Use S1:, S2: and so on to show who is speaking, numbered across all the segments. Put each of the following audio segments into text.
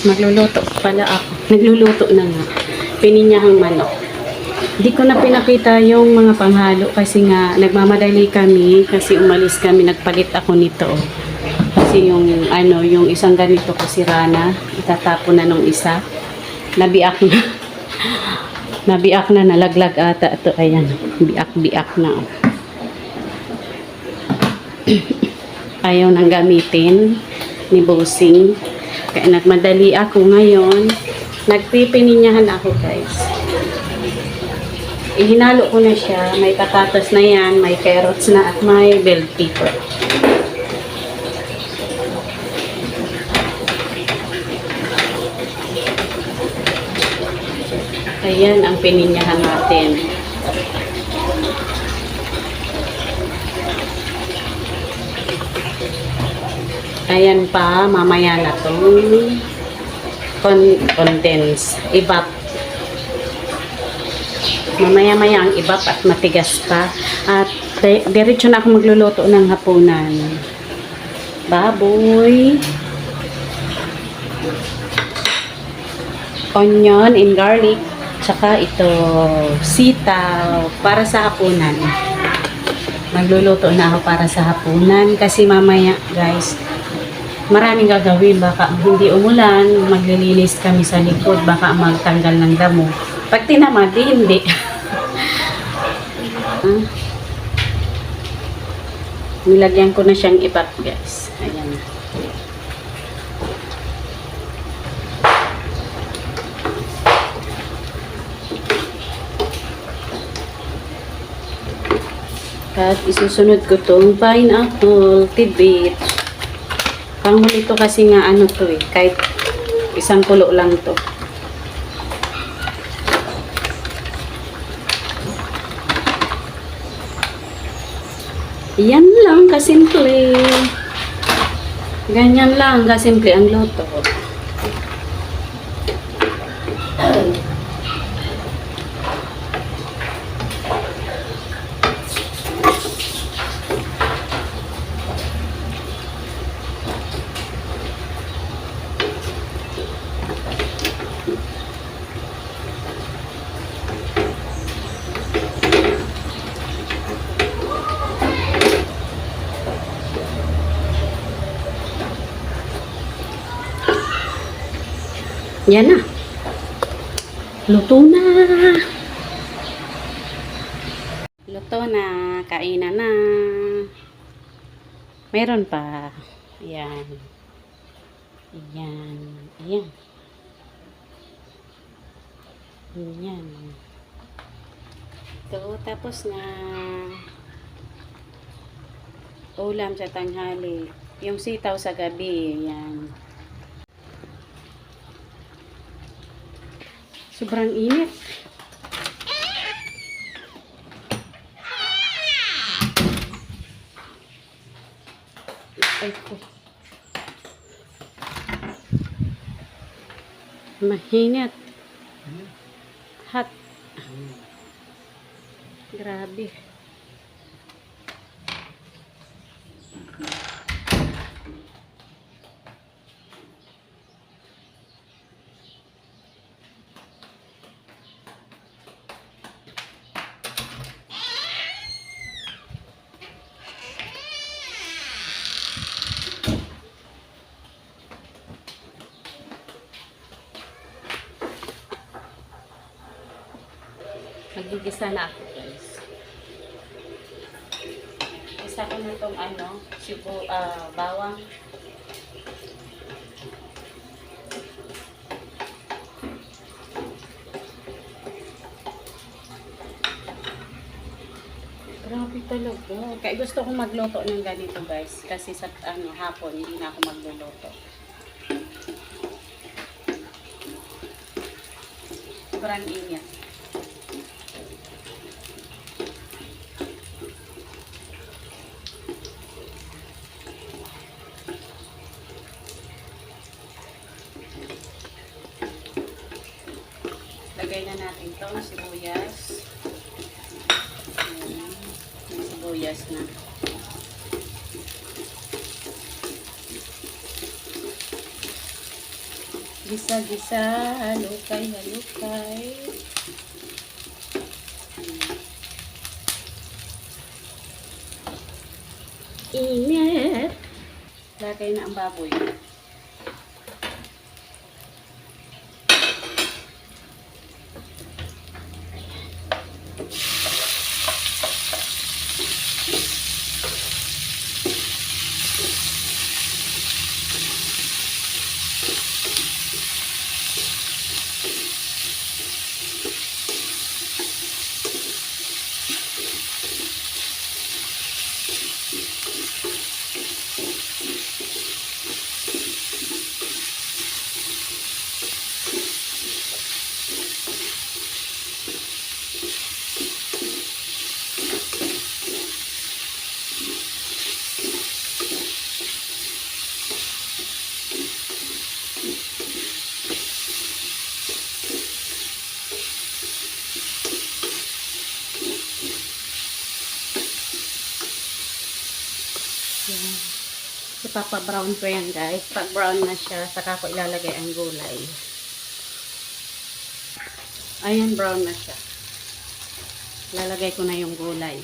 S1: magluluto pala ako. Nagluluto na nga. Pininyahang manok. Di ko na pinakita yung mga panghalo kasi nga nagmamadali kami kasi umalis kami, nagpalit ako nito. Kasi yung yung isang ganito kasi rana, itatapon na nung isa. Nabiak na. Nabiak na, nalaglag ata ito. Ayan, biak-biak na. Ayaw nang gamitin ni Bossing. Kaya nagmadali ako ngayon. Nagpipininyahan ako, guys. Ihinalo ko na siya. May patatas na yan, may carrots na at may bell pepper. Ayan ang pininyahan natin. Ayan pa, mamaya na itong condense. Ibap. Mamaya-maya ang ibap at matigas pa. At diretso na ako magluluto ng hapunan. Baboy. Onion and garlic. Tsaka ito, sitaw. Para sa hapunan. Magluluto na ako para sa hapunan. Kasi mamaya, guys, maraming gagawin. Baka hindi umulan, maglilinis kami sa likod, baka magtanggal ng damo. Pag tinamad, hindi. Nilagyan ko na siyang ibap, guys. Ayan. At isusunod ko tong pineapple tidbit. Panghuli to kasi nga to kahit isang kulo lang to. Yan lang kasimple. Ganyan lang kasimple ang luto. Yan na. Luto na. Luto na. Kainan na. Meron pa. Ayan. Ayan. Ayan. Ayan. Ito. Tapos na. Ulam sa tanghali. Yung sitaw sa gabi. Ayan. Sobrang init. Ay ko. Mahinit. Hot. Grabe. Magigisa na ako, guys. Isa ko na itong bawang. Grabe talaga. Kaya gusto kong magluto ng ganito, guys. Kasi sa hapon, hindi na ako magluluto. Sobrang init. Lagay na natin itong sibuyas. Ayan. May sibuyas na. Gisa-gisa, halukay, halukay. Init. Lagay na ang baboy. Yan. Ipapa-brown ko yan, guys. Pag brown na siya, saka ko ilalagay ang gulay. Ayan, brown na siya. Lalagay ko na yung gulay.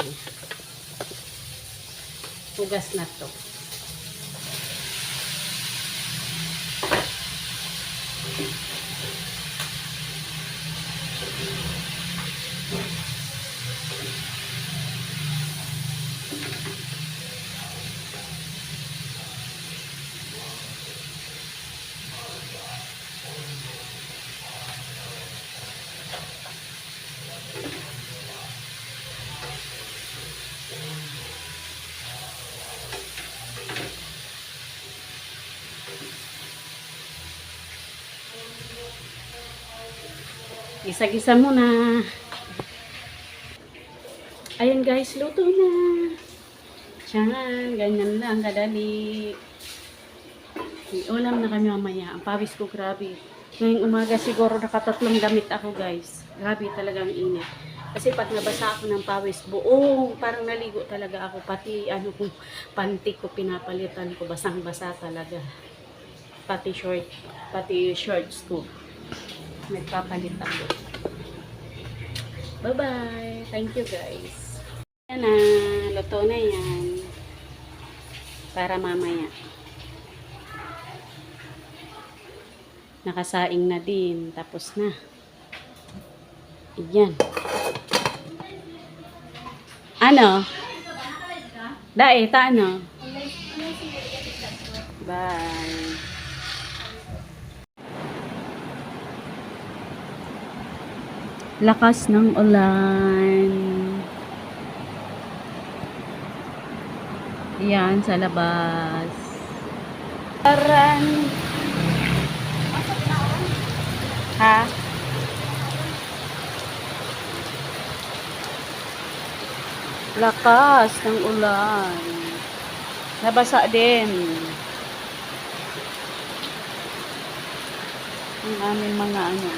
S1: Hugas na to. Gisa-gisa muna. Ayan guys, luto na. Tiyan, ganyan lang, kadali. May ulam na kami mamaya. Ang pawis ko, grabe. Ngayong umaga siguro nakatatlong damit ako guys. Grabe talagang init. Kasi pag nabasa ako ng pawis, buong parang naligo talaga ako. Pati ano kung panty ko pinapalitan ko, basang-basa talaga. Pati shorts ko. Nagpapalit ako. Bye-bye. Thank you guys. Yan na. Luto na yan. Para mamaya. Nakasaing na din. Tapos na. Iyan. Ano? Dae, ta ano? Bye. Lakas ng ulan. Yan, sa labas. Taran. Ha? Lakas ng ulan. Nabasa din. Ang aming mga ano.